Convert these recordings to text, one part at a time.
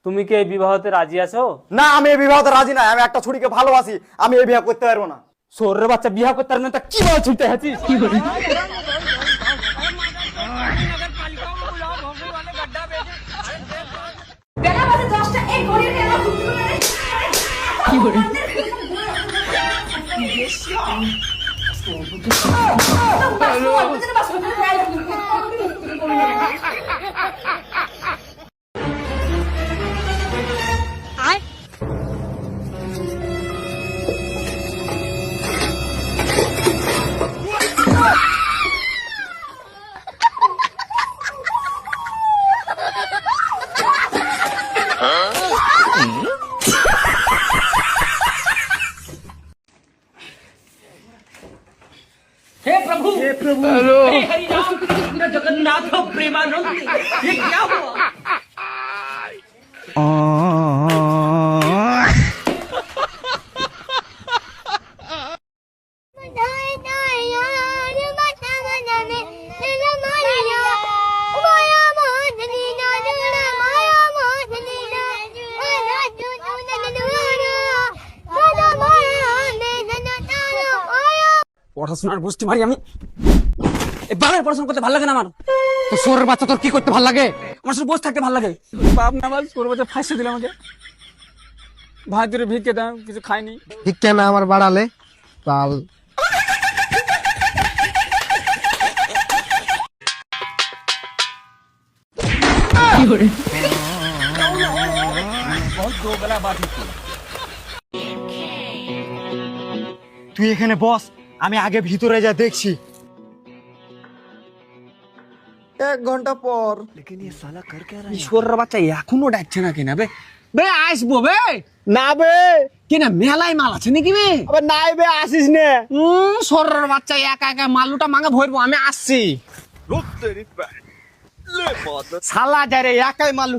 তুমি কি এই বিবাহতে রাজি আছো? না, আমি এই বিবাহতে রাজি নাই। আমি একটা ছুরিকে ভালোবাসি, আমি এই বিবাহ করতে পারবো না। সৌরের বাচ্চা বিবাহ করতে পারবে না তা কি বল ছুটে আছিস? বেলা বাজে 10টা, এই ঘড়ির এলা কি করে हे प्रभु हे हरि राम कृष्ण जगन्नाथ प्रेमानंद, ये क्या हुआ? পড়াশোনার গোষ্ঠী মারি আমি। এই বাবার পড়াশোনা করতে ভালো লাগে না আমার। তো সোরের বাচ্চা তোর কি করতে ভালো লাগে? আমার শুধু বসে থাকতে ভালো লাগে। বাপ না আমার সোরের বাচ্চা ফাঁসে দিল আমাকে। ভাই দূরে ভিক্ষে দাও, কিছু খাইনি। ভিক্ষা না আমার বাড়ালে তাল তুই এখানে বস, আমি আগে ভিতরে যা দেখছি। 1 ঘন্টা পর সোরের বাচ্চা এখনো ডাকছে না কেনা বে? বে আসবো বে। না বে, কিনা মেলায় মাল আছে নাকি বে? আবার নাই বে, আসিস নে। সোরের বাচ্চা একা একা মালুটা মাঙ্গা ভরবো, আমি আসছি। শালা যারে একাই মালু।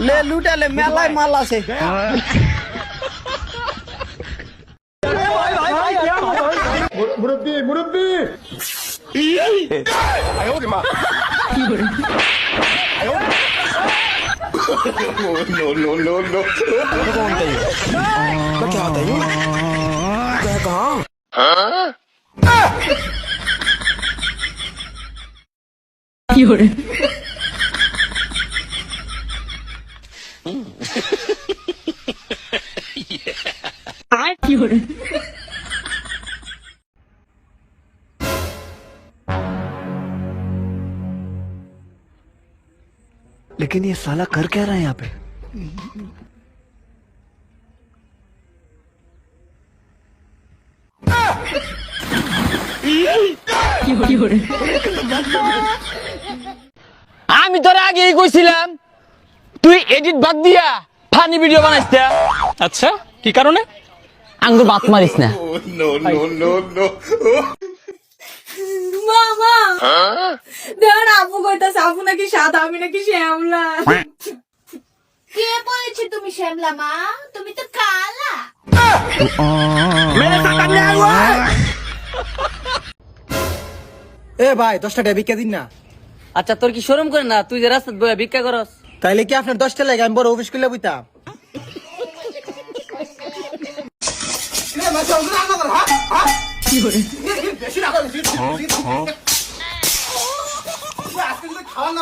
লে লুটালে মেলায় মাল আছে। लेकिन ये साला कर क्या रहा है यहाँ पे? আমি তোর আগেই কইছিলাম তুই এডিট বাদ দিয়া ফানি ভিডিও বানাইছিস। আচ্ছা, কি কারণে? আঙ্গুর বাত মারিস না। মামা দেন আপু কইতাছে আপু নাকি সাদা, আমি নাকি শ্যামলা। কে বলেছে তুমি শ্যামলা মা? তুমি তো কালা। এ ভাই 10 টাকা ভিক্ষা দিন না। আচ্ছা তোর কি শরম করে না? তুই যে রাস্তায় বইয়া ভিক্ষা করস। তাইলে কি আপনার 10 টাকা লাগে? আমি বড় অফিস করলে বইতাম। খাওয়া না